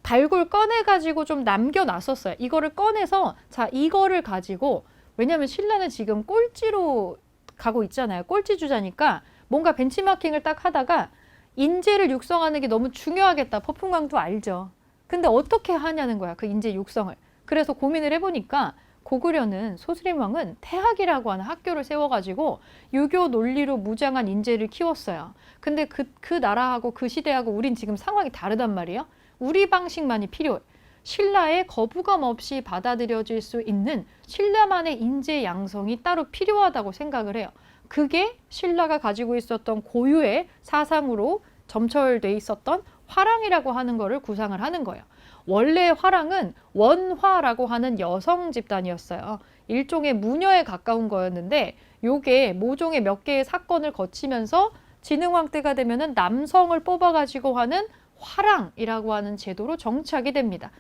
발굴 꺼내가지고 좀 남겨놨었어요. 이거를 꺼내서 자, 이거를 가지고 왜냐하면 신라는 지금 꼴찌로 가고 있잖아요. 꼴찌 주자니까 뭔가 벤치마킹을 딱 하다가 인재를 육성하는 게 너무 중요하겠다. 버풍왕도 알죠. 근데 어떻게 하냐는 거야. 그 인재 육성을. 그래서 고민을 해보니까 고구려는 소수림왕은 태학이라고 하는 학교를 세워가지고 유교 논리로 무장한 인재를 키웠어요. 근데 그 나라하고 그 시대하고 우린 지금 상황이 다르단 말이에요. 우리 방식만이 필요해. 신라에 거부감 없이 받아들여질 수 있는 신라만의 인재 양성이 따로 필요하다고 생각을 해요. 그게 신라가 가지고 있었던 고유의 사상으로 점철돼 있었던 화랑이라고 하는 거를 구상을 하는 거예요. 원래 화랑은 원화라고 하는 여성 집단이었어요. 일종의 무녀에 가까운 거였는데 요게 모종의 몇 개의 사건을 거치면서 진흥왕 때가 되면은 남성을 뽑아가지고 하는 화랑이라고 하는 제도로 정착이 됩니다.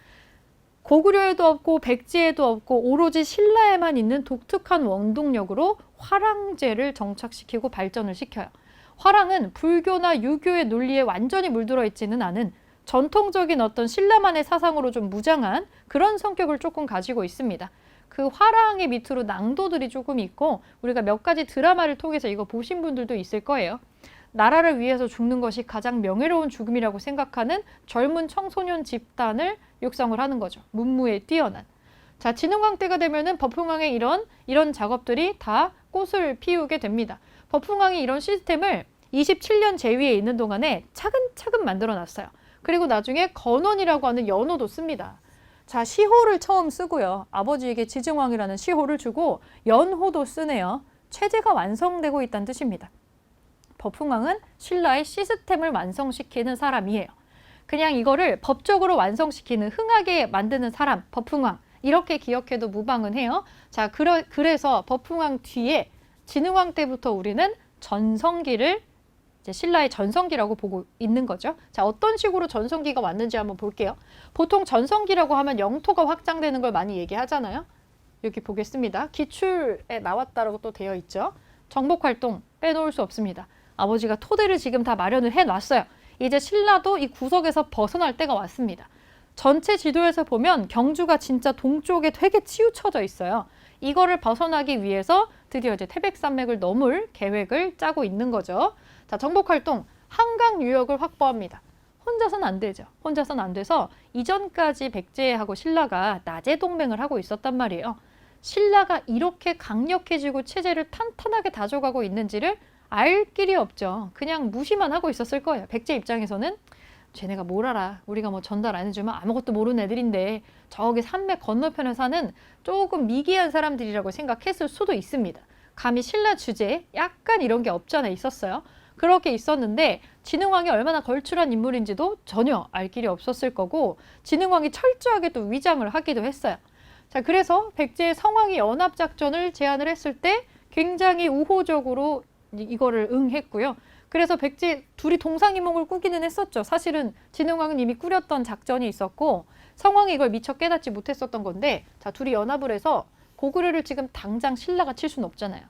고구려에도 없고 백제에도 없고 오로지 신라에만 있는 독특한 원동력으로 화랑제를 정착시키고 발전을 시켜요. 화랑은 불교나 유교의 논리에 완전히 물들어 있지는 않은 전통적인 어떤 신라만의 사상으로 좀 무장한 그런 성격을 조금 가지고 있습니다. 그 화랑의 밑으로 낭도들이 조금 있고 우리가 몇 가지 드라마를 통해서 이거 보신 분들도 있을 거예요. 나라를 위해서 죽는 것이 가장 명예로운 죽음이라고 생각하는 젊은 청소년 집단을 육성을 하는 거죠. 문무에 뛰어난. 자, 진흥왕 때가 되면은 버풍왕의 이런 작업들이 다 꽃을 피우게 됩니다. 버풍왕이 이런 시스템을 27년 제위에 있는 동안에 차근차근 만들어 놨어요. 그리고 나중에 건원이라고 하는 연호도 씁니다. 자, 시호를 처음 쓰고요. 아버지에게 지증왕이라는 시호를 주고 연호도 쓰네요. 체제가 완성되고 있다는 뜻입니다. 버풍왕은 신라의 시스템을 완성시키는 사람이에요. 그냥 이거를 법적으로 완성시키는 흥하게 만드는 사람, 버풍왕. 이렇게 기억해도 무방은 해요. 자, 그래서 버풍왕 뒤에 진흥왕 때부터 우리는 전성기를 이제 신라의 전성기라고 보고 있는 거죠. 자, 어떤 식으로 전성기가 왔는지 한번 볼게요. 보통 전성기라고 하면 영토가 확장되는 걸 많이 얘기하잖아요. 여기 보겠습니다. 기출에 나왔다라고 또 되어 있죠. 정복활동 빼놓을 수 없습니다. 아버지가 토대를 지금 다 마련을 해놨어요. 이제 신라도 이 구석에서 벗어날 때가 왔습니다. 전체 지도에서 보면 경주가 진짜 동쪽에 되게 치우쳐져 있어요. 이거를 벗어나기 위해서 드디어 이제 태백산맥을 넘을 계획을 짜고 있는 거죠. 자, 정복활동, 한강 유역을 확보합니다. 혼자서는 안 되죠. 혼자서는 안 돼서 이전까지 백제하고 신라가 나제 동맹을 하고 있었단 말이에요. 신라가 이렇게 강력해지고 체제를 탄탄하게 다져가고 있는지를 알 길이 없죠. 그냥 무시만 하고 있었을 거예요. 백제 입장에서는 쟤네가 뭘 알아. 우리가 뭐 전달 안 해주면 아무것도 모르는 애들인데 저기 산맥 건너편에 사는 조금 미개한 사람들이라고 생각했을 수도 있습니다. 감히 신라 주제에 약간 이런 게 없잖아 있었어요. 그렇게 있었는데 진흥왕이 얼마나 걸출한 인물인지도 전혀 알 길이 없었을 거고 진흥왕이 철저하게 또 위장을 하기도 했어요. 자, 그래서 백제의 성왕이 연합작전을 제안을 했을 때 굉장히 우호적으로 이거를 응했고요. 그래서 백제 둘이 동상이몽을 꾸기는 했었죠. 사실은 진흥왕은 이미 꾸렸던 작전이 있었고 성왕이 이걸 미처 깨닫지 못했었던 건데 자, 둘이 연합을 해서 고구려를 지금 당장 신라가 칠 수는 없잖아요.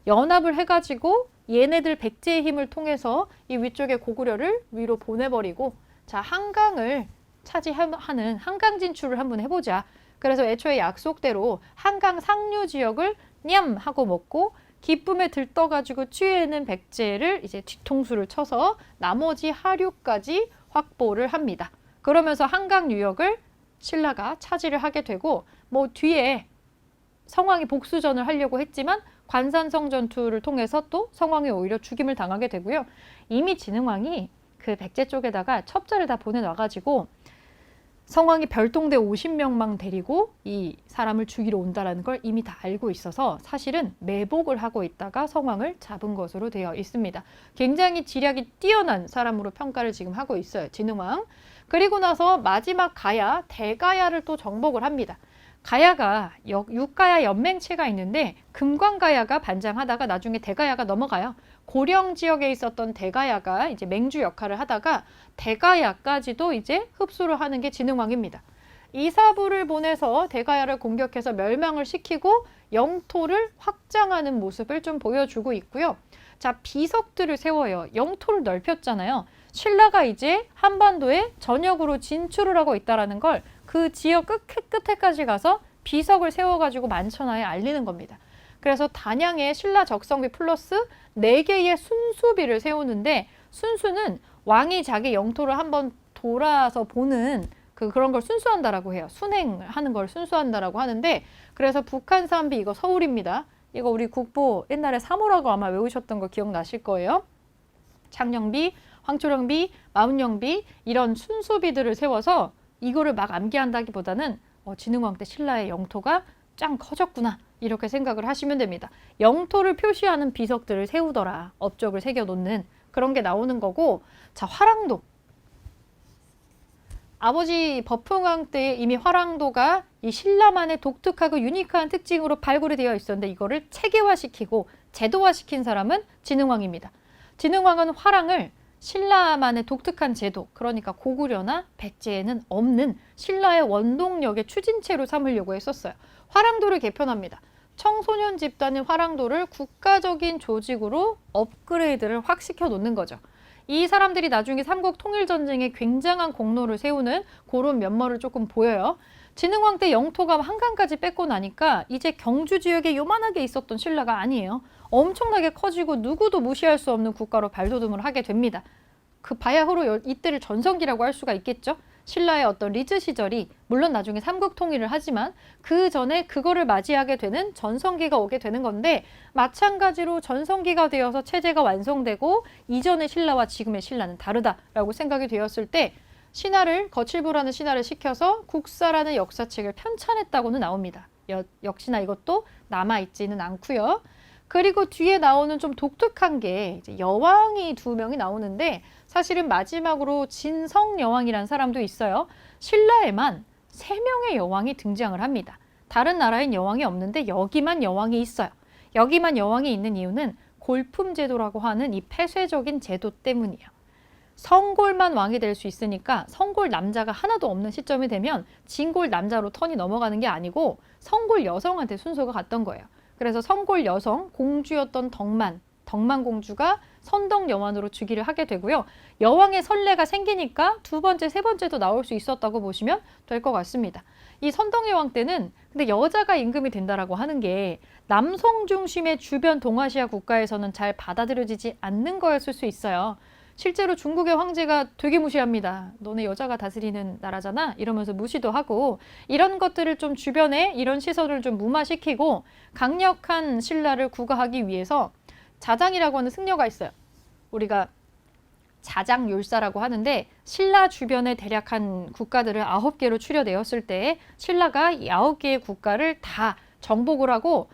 연합을 해가지고 얘네들 백제의 힘을 통해서 이 위쪽에 고구려를 위로 보내버리고 자, 한강을 차지하는 한강 진출을 한번 해보자. 그래서 애초에 약속대로 한강 상류 지역을 냠 하고 먹고 기쁨에 들떠가지고 취해있는 백제를 이제 뒤통수를 쳐서 나머지 하류까지 확보를 합니다. 그러면서 한강 유역을 신라가 차지를 하게 되고 뭐 뒤에 성왕이 복수전을 하려고 했지만 관산성 전투를 통해서 또 성왕이 오히려 죽임을 당하게 되고요. 이미 진흥왕이 그 백제 쪽에다가 첩자를 다 보내놔가지고 성왕이 별동대 50명만 데리고 이 사람을 죽이러 온다는 걸 이미 다 알고 있어서 사실은 매복을 하고 있다가 성왕을 잡은 것으로 되어 있습니다. 굉장히 지략이 뛰어난 사람으로 평가를 지금 하고 있어요. 진흥왕. 그리고 나서 마지막 가야, 대가야를 또 정복을 합니다. 가야가 육가야 연맹체가 있는데 금관가야가 반장하다가 나중에 대가야가 넘어가요. 고령 지역에 있었던 대가야가 이제 맹주 역할을 하다가 대가야까지도 이제 흡수를 하는 게 진흥왕입니다. 이사부를 보내서 대가야를 공격해서 멸망을 시키고 영토를 확장하는 모습을 좀 보여주고 있고요. 자, 비석들을 세워요. 영토를 넓혔잖아요. 신라가 이제 한반도에 전역으로 진출을 하고 있다는 걸 그 지역 끝에까지 가서 비석을 세워가지고 만천하에 알리는 겁니다. 그래서 단양에 신라 적성비 플러스 4개의 순수비를 세우는데 순수는 왕이 자기 영토를 한번 돌아서 보는 그런 걸 순수한다라고 해요. 순행하는 걸 순수한다라고 하는데 그래서 북한산비 이거 서울입니다. 이거 우리 국보 옛날에 3호라고 아마 외우셨던 거 기억나실 거예요. 창녕비, 황초령비, 마운영비 이런 순수비들을 세워서 이거를 막 암기한다기보다는 진흥왕 때 신라의 영토가 짱 커졌구나 이렇게 생각을 하시면 됩니다. 영토를 표시하는 비석들을 세우더라. 업적을 새겨놓는 그런 게 나오는 거고 자, 화랑도. 아버지 버풍왕 때 이미 화랑도가 이 신라만의 독특하고 유니크한 특징으로 발굴이 되어 있었는데 이거를 체계화시키고 제도화시킨 사람은 진흥왕입니다. 진흥왕은 화랑을 신라만의 독특한 제도, 그러니까 고구려나 백제에는 없는 신라의 원동력의 추진체로 삼으려고 했었어요. 화랑도를 개편합니다. 청소년 집단인 화랑도를 국가적인 조직으로 업그레이드를 확 시켜 놓는 거죠. 이 사람들이 나중에 삼국 통일전쟁에 굉장한 공로를 세우는 그런 면모를 조금 보여요. 진흥왕 때 영토가 한강까지 뺏고 나니까 이제 경주 지역에 요만하게 있었던 신라가 아니에요. 엄청나게 커지고 누구도 무시할 수 없는 국가로 발돋움을 하게 됩니다. 그 바야흐로 이때를 전성기라고 할 수가 있겠죠. 신라의 어떤 리즈 시절이 물론 나중에 삼국 통일을 하지만 그 전에 그거를 맞이하게 되는 전성기가 오게 되는 건데, 마찬가지로 전성기가 되어서 체제가 완성되고 이전의 신라와 지금의 신라는 다르다라고 생각이 되었을 때 신하를, 거칠부라는 신하를 시켜서 국사라는 역사책을 편찬했다고는 나옵니다. 역시나 이것도 남아있지는 않고요. 그리고 뒤에 나오는 좀 독특한 게 이제 여왕이 2명이 나오는데, 사실은 마지막으로 진성여왕이라는 사람도 있어요. 신라에만 3명의 여왕이 등장을 합니다. 다른 나라엔 여왕이 없는데 여기만 여왕이 있어요. 여기만 여왕이 있는 이유는 골품제도라고 하는 이 폐쇄적인 제도 때문이에요. 성골만 왕이 될 수 있으니까 성골 남자가 하나도 없는 시점이 되면 진골 남자로 턴이 넘어가는 게 아니고 성골 여성한테 순서가 갔던 거예요. 그래서 성골 여성, 공주였던 덕만 공주가 선덕 여왕으로 즉위를 하게 되고요. 여왕의 선례가 생기니까 2번째, 3번째도 나올 수 있었다고 보시면 될 것 같습니다. 이 선덕 여왕 때는 근데 여자가 임금이 된다라고 하는 게 남성 중심의 주변 동아시아 국가에서는 잘 받아들여지지 않는 거였을 수 있어요. 실제로 중국의 황제가 되게 무시합니다. 너네 여자가 다스리는 나라잖아? 이러면서 무시도 하고, 이런 것들을 좀 주변에 이런 시설을 좀 무마시키고 강력한 신라를 구가하기 위해서 자장이라고 하는 승려가 있어요. 우리가 자장율사라고 하는데, 신라 주변에 대략 한 국가들을 9개로 추려내었을 때 신라가 이 9개의 국가를 다 정복을 하고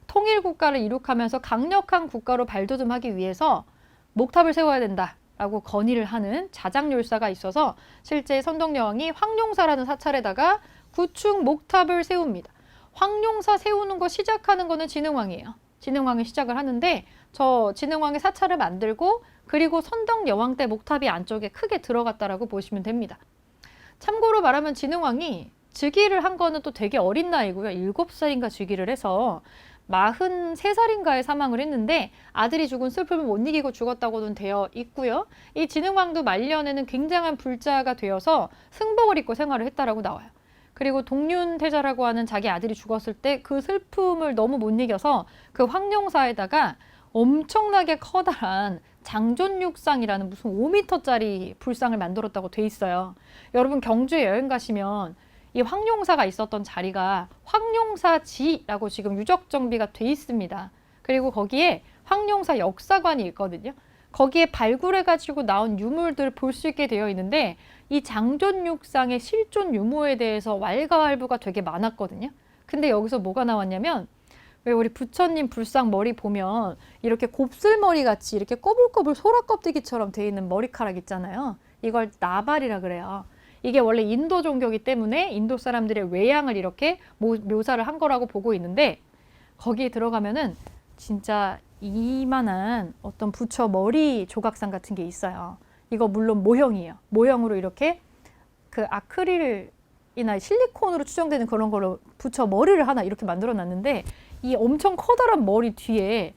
통일국가를 이룩하면서 강력한 국가로 발돋움하기 위해서 목탑을 세워야 된다라고 건의를 하는 자장율사가 있어서 실제 선덕여왕이 황룡사라는 사찰에다가 구축 목탑을 세웁니다. 황룡사 세우는 거 시작하는 거는 진흥왕이에요. 진흥왕이 시작을 하는데 저 진흥왕의 사찰을 만들고 그리고 선덕여왕 때 목탑이 안쪽에 크게 들어갔다라고 보시면 됩니다. 참고로 말하면 진흥왕이 즉위를 한 거는 또 되게 어린 나이고요. 7살인가 즉위를 해서 43살인가에 사망을 했는데 아들이 죽은 슬픔을 못 이기고 죽었다고는 되어 있고요. 이 진흥왕도 말년에는 굉장한 불자가 되어서 승복을 입고 생활을 했다라고 나와요. 그리고 동륜태자라고 하는 자기 아들이 죽었을 때 그 슬픔을 너무 못 이겨서 그 황룡사에다가 엄청나게 커다란 장존육상이라는 무슨 5m짜리 불상을 만들었다고 돼 있어요. 여러분 경주에 여행 가시면 이 황룡사가 있었던 자리가 황룡사지라고 지금 유적 정비가 돼 있습니다. 그리고 거기에 황룡사 역사관이 있거든요. 거기에 발굴해가지고 나온 유물들을 볼 수 있게 되어 있는데 이 장존육상의 실존 유무에 대해서 왈가왈부가 되게 많았거든요. 근데 여기서 뭐가 나왔냐면 왜 우리 부처님 불상 머리 보면 이렇게 곱슬머리 같이 이렇게 꼬불꼬불 소라 껍데기처럼 돼 있는 머리카락 있잖아요. 이걸 나발이라 그래요. 이게 원래 인도 종교이기 때문에 인도 사람들의 외양을 이렇게 묘사를 한 거라고 보고 있는데 거기에 들어가면은 진짜 이만한 어떤 부처 머리 조각상 같은 게 있어요. 이거 물론 모형이에요. 모형으로 이렇게 그 아크릴이나 실리콘으로 추정되는 그런 거로 부처 머리를 하나 이렇게 만들어 놨는데 이 엄청 커다란 머리 뒤에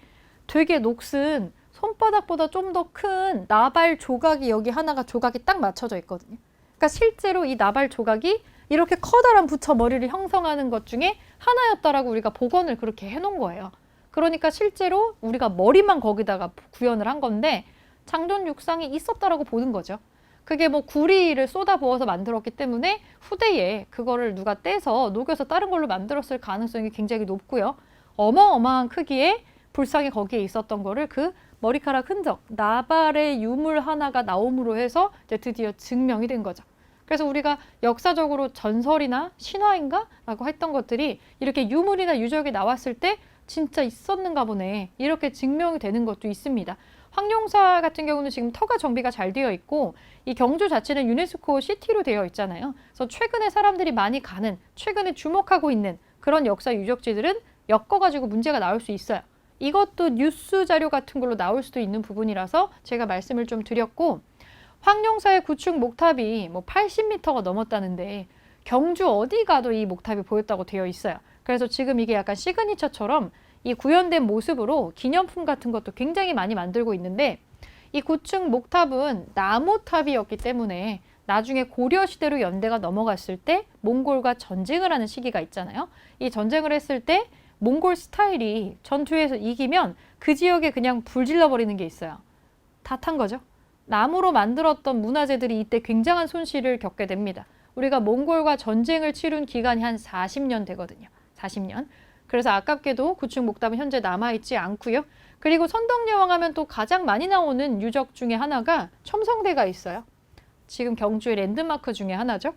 되게 녹슨 손바닥보다 좀 더 큰 나발 조각이 여기 하나가 조각이 딱 맞춰져 있거든요. 그러니까 실제로 이 나발 조각이 이렇게 커다란 부처 머리를 형성하는 것 중에 하나였다라고 우리가 복원을 그렇게 해놓은 거예요. 그러니까 실제로 우리가 머리만 거기다가 구현을 한 건데 장존육상이 있었다라고 보는 거죠. 그게 뭐 구리를 쏟아 부어서 만들었기 때문에 후대에 그거를 누가 떼서 녹여서 다른 걸로 만들었을 가능성이 굉장히 높고요. 어마어마한 크기의 불상이 거기에 있었던 거를 그 머리카락 흔적, 나발의 유물 하나가 나옴으로 해서 이제 드디어 증명이 된 거죠. 그래서 우리가 역사적으로 전설이나 신화인가? 라고 했던 것들이 이렇게 유물이나 유적이 나왔을 때 진짜 있었는가 보네. 이렇게 증명이 되는 것도 있습니다. 황룡사 같은 경우는 지금 터가 정비가 잘 되어 있고 이 경주 자체는 유네스코 시티로 되어 있잖아요. 그래서 최근에 사람들이 많이 가는, 최근에 주목하고 있는 그런 역사 유적지들은 엮어가지고 문제가 나올 수 있어요. 이것도 뉴스 자료 같은 걸로 나올 수도 있는 부분이라서 제가 말씀을 좀 드렸고, 황룡사의 구축 목탑이 뭐 80m가 넘었다는데 경주 어디 가도 이 목탑이 보였다고 되어 있어요. 그래서 지금 이게 약간 시그니처처럼 이 구현된 모습으로 기념품 같은 것도 굉장히 많이 만들고 있는데, 이 구축 목탑은 나무탑이었기 때문에 나중에 고려시대로 연대가 넘어갔을 때 몽골과 전쟁을 하는 시기가 있잖아요. 이 전쟁을 했을 때 몽골 스타일이 전투에서 이기면 그 지역에 그냥 불질러 버리는 게 있어요. 다 탄 거죠. 나무로 만들었던 문화재들이 이때 굉장한 손실을 겪게 됩니다. 우리가 몽골과 전쟁을 치룬 기간이 한 40년 되거든요. 40년. 그래서 아깝게도 구축 목탑은 현재 남아있지 않고요. 그리고 선덕여왕 하면 또 가장 많이 나오는 유적 중에 하나가 첨성대가 있어요. 지금 경주의 랜드마크 중에 하나죠.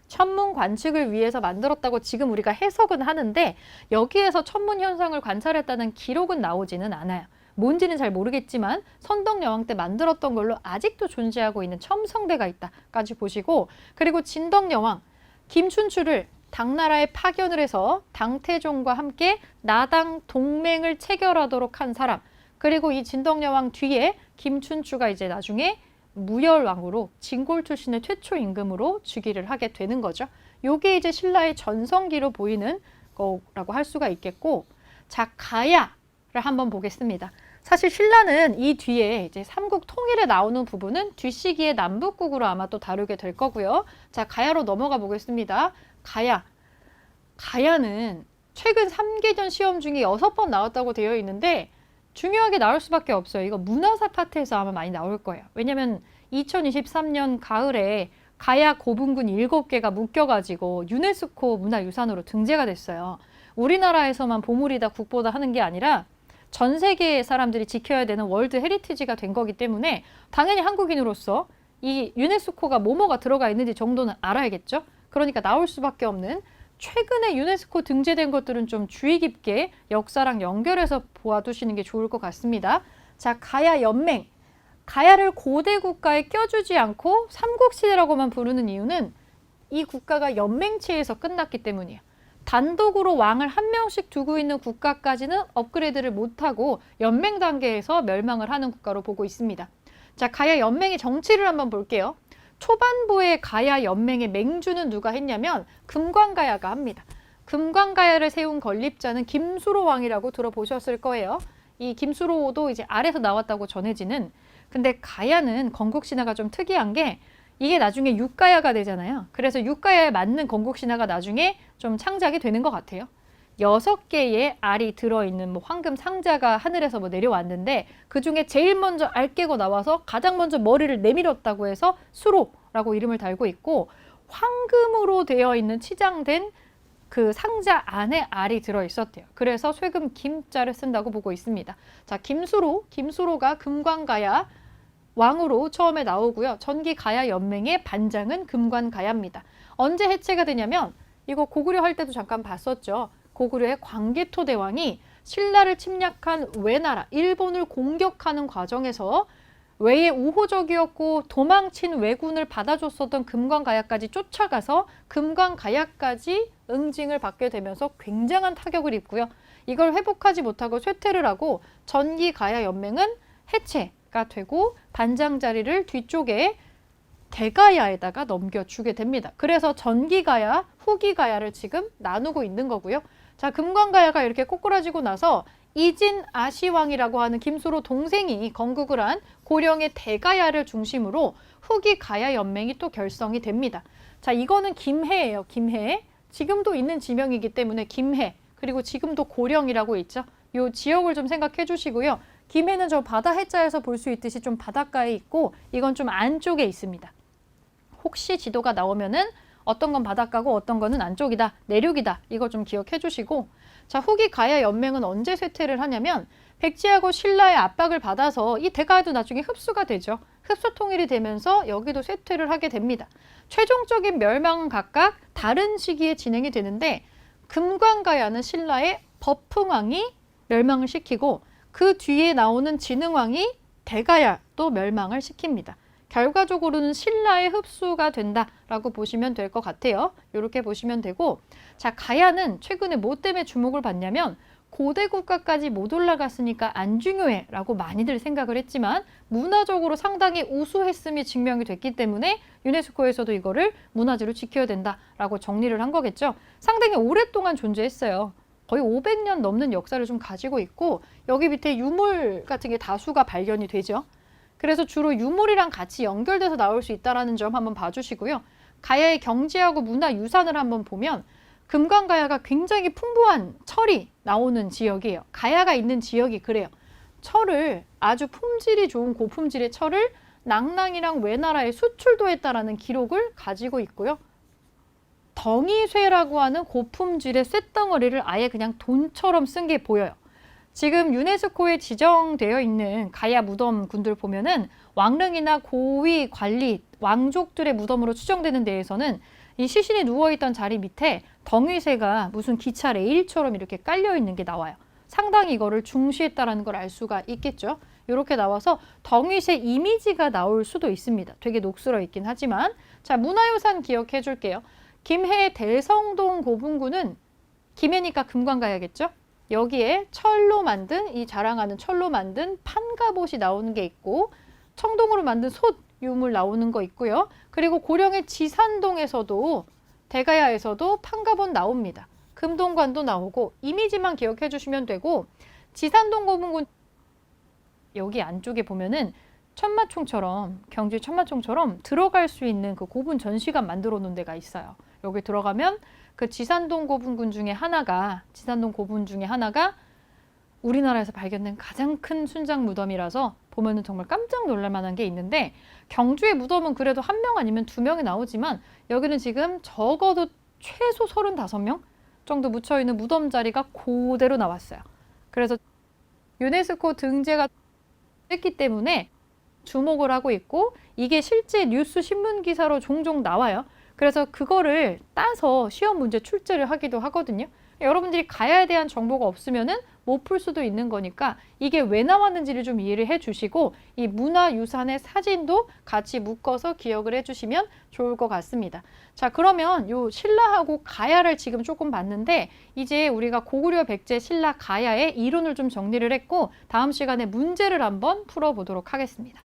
천문 관측을 위해서 만들었다고 지금 우리가 해석은 하는데, 여기에서 천문 현상을 관찰했다는 기록은 나오지는 않아요. 뭔지는 잘 모르겠지만 선덕여왕 때 만들었던 걸로 아직도 존재하고 있는 첨성대가 있다까지 보시고, 그리고 진덕여왕 김춘추를 당나라에 파견을 해서 당태종과 함께 나당 동맹을 체결하도록 한 사람, 그리고 이 진덕여왕 뒤에 김춘추가 이제 나중에 무열왕으로 진골 출신의 최초 임금으로 즉위를 하게 되는 거죠. 요게 이제 신라의 전성기로 보이는 거라고 할 수가 있겠고, 자, 가야를 한번 보겠습니다. 사실 신라는 이 뒤에 이제 삼국 통일에 나오는 부분은 뒷시기의 남북국으로 아마 또 다루게 될 거고요. 자, 가야로 넘어가 보겠습니다. 가야. 가야는 최근 3개년 시험 중에 6번 나왔다고 되어 있는데 중요하게 나올 수밖에 없어요. 이거 문화사 파트에서 아마 많이 나올 거예요. 왜냐면 2023년 가을에 가야 고분군 7개가 묶여가지고 유네스코 문화유산으로 등재가 됐어요. 우리나라에서만 보물이다 국보다 하는 게 아니라 전 세계의 사람들이 지켜야 되는 월드 헤리티지가 된 거기 때문에 당연히 한국인으로서 이 유네스코가 뭐뭐가 들어가 있는지 정도는 알아야겠죠. 그러니까 나올 수밖에 없는, 최근에 유네스코 등재된 것들은 좀 주의 깊게 역사랑 연결해서 보아두시는 게 좋을 것 같습니다. 자, 가야 연맹. 가야를 고대 국가에 껴주지 않고 삼국시대라고만 부르는 이유는 이 국가가 연맹체에서 끝났기 때문이에요. 단독으로 왕을 한 명씩 두고 있는 국가까지는 업그레이드를 못하고 연맹 단계에서 멸망을 하는 국가로 보고 있습니다. 자, 가야 연맹의 정치를 한번 볼게요. 초반부의 가야 연맹의 맹주는 누가 했냐면 금관가야가 합니다. 금관가야를 세운 건립자는 김수로 왕이라고 들어보셨을 거예요. 이 김수로도 이제 아래서 나왔다고 전해지는, 근데 가야는 건국신화가 좀 특이한 게 이게 나중에 육가야가 되잖아요. 그래서 육가야에 맞는 건국신화가 나중에 좀 창작이 되는 것 같아요. 6개의 알이 들어있는 뭐 황금 상자가 하늘에서 뭐 내려왔는데 그 중에 제일 먼저 알 깨고 나와서 가장 먼저 머리를 내밀었다고 해서 수로라고 이름을 달고 있고, 황금으로 되어 있는 치장된 그 상자 안에 알이 들어있었대요. 그래서 쇠금 김자를 쓴다고 보고 있습니다. 자, 김수로가 금관가야 왕으로 처음에 나오고요. 전기 가야 연맹의 반장은 금관가야입니다. 언제 해체가 되냐면 이거 고구려 할 때도 잠깐 봤었죠. 고구려의 광개토 대왕이 신라를 침략한 외나라, 일본을 공격하는 과정에서 외에 우호적이었고 도망친 왜군을 받아줬었던 금관가야까지 쫓아가서 금관가야까지 응징을 받게 되면서 굉장한 타격을 입고요. 이걸 회복하지 못하고 쇠퇴를 하고 전기가야 연맹은 해체가 되고 반장 자리를 뒤쪽에 대가야에다가 넘겨주게 됩니다. 그래서 전기가야, 후기가야를 지금 나누고 있는 거고요. 자, 금관가야가 이렇게 꼬꾸라지고 나서 이진 아시왕이라고 하는 김수로 동생이 건국을 한 고령의 대가야를 중심으로 후기 가야 연맹이 또 결성이 됩니다. 자, 이거는 김해예요. 김해. 지금도 있는 지명이기 때문에 김해. 그리고 지금도 고령이라고 있죠. 이 지역을 좀 생각해 주시고요. 김해는 저 바다 해자에서 볼 수 있듯이 좀 바닷가에 있고 이건 좀 안쪽에 있습니다. 혹시 지도가 나오면은 어떤 건 바닷가고 어떤 거는 안쪽이다, 내륙이다. 이거 좀 기억해 주시고, 자, 후기 가야 연맹은 언제 쇠퇴를 하냐면 백제하고 신라의 압박을 받아서 이 대가야도 나중에 흡수가 되죠. 흡수 통일이 되면서 여기도 쇠퇴를 하게 됩니다. 최종적인 멸망은 각각 다른 시기에 진행이 되는데 금관가야는 신라의 법흥왕이 멸망을 시키고 그 뒤에 나오는 진흥왕이 대가야도 멸망을 시킵니다. 결과적으로는 신라의 흡수가 된다라고 보시면 될 것 같아요. 이렇게 보시면 되고, 자, 가야는 최근에 뭐 때문에 주목을 받냐면 고대 국가까지 못 올라갔으니까 안 중요해 라고 많이들 생각을 했지만 문화적으로 상당히 우수했음이 증명이 됐기 때문에 유네스코에서도 이거를 문화재로 지켜야 된다라고 정리를 한 거겠죠. 상당히 오랫동안 존재했어요. 거의 500년 넘는 역사를 좀 가지고 있고 여기 밑에 유물 같은 게 다수가 발견이 되죠. 그래서 주로 유물이랑 같이 연결돼서 나올 수 있다는 점 한번 봐주시고요. 가야의 경제하고 문화 유산을 한번 보면 금관가야가 굉장히 풍부한 철이 나오는 지역이에요. 가야가 있는 지역이 그래요. 철을 아주 품질이 좋은 고품질의 철을 낭랑이랑 외나라에 수출도 했다라는 기록을 가지고 있고요. 덩이쇠라고 하는 고품질의 쇳덩어리를 아예 그냥 돈처럼 쓴 게 보여요. 지금 유네스코에 지정되어 있는 가야 무덤군들 보면은 왕릉이나 고위 관리, 왕족들의 무덤으로 추정되는 데에서는 이 시신이 누워있던 자리 밑에 덩이쇠가 무슨 기차 레일처럼 이렇게 깔려 있는 게 나와요. 상당히 이거를 중시했다라는 걸 알 수가 있겠죠. 이렇게 나와서 덩이쇠 이미지가 나올 수도 있습니다. 되게 녹슬어 있긴 하지만. 자, 문화유산 기억해 줄게요. 김해 대성동 고분군은 김해니까 금관가야겠죠? 여기에 철로 만든, 이 자랑하는 철로 만든 판갑옷이 나오는 게 있고 청동으로 만든 솥 유물 나오는 거 있고요. 그리고 고령의 지산동에서도 대가야에서도 판갑옷 나옵니다. 금동관도 나오고 이미지만 기억해 주시면 되고 지산동 고분군 여기 안쪽에 보면은 천마총처럼 경주 천마총처럼 들어갈 수 있는 그 고분 전시관 만들어 놓은 데가 있어요. 여기 들어가면 그 지산동 고분군 중에 하나가 우리나라에서 발견된 가장 큰 순장 무덤이라서 보면은 정말 깜짝 놀랄 만한 게 있는데 경주의 무덤은 그래도 1명 아니면 2명이 나오지만 여기는 지금 적어도 최소 35명 정도 묻혀있는 무덤 자리가 그대로 나왔어요. 그래서 유네스코 등재가 됐기 때문에 주목을 하고 있고 이게 실제 뉴스 신문 기사로 종종 나와요. 그래서 그거를 따서 시험 문제 출제를 하기도 하거든요. 여러분들이 가야에 대한 정보가 없으면은 못 풀 수도 있는 거니까 이게 왜 나왔는지를 좀 이해를 해 주시고 이 문화유산의 사진도 같이 묶어서 기억을 해 주시면 좋을 것 같습니다. 자, 그러면 요 신라하고 가야를 지금 조금 봤는데 이제 우리가 고구려 백제 신라 가야의 이론을 좀 정리를 했고 다음 시간에 문제를 한번 풀어보도록 하겠습니다.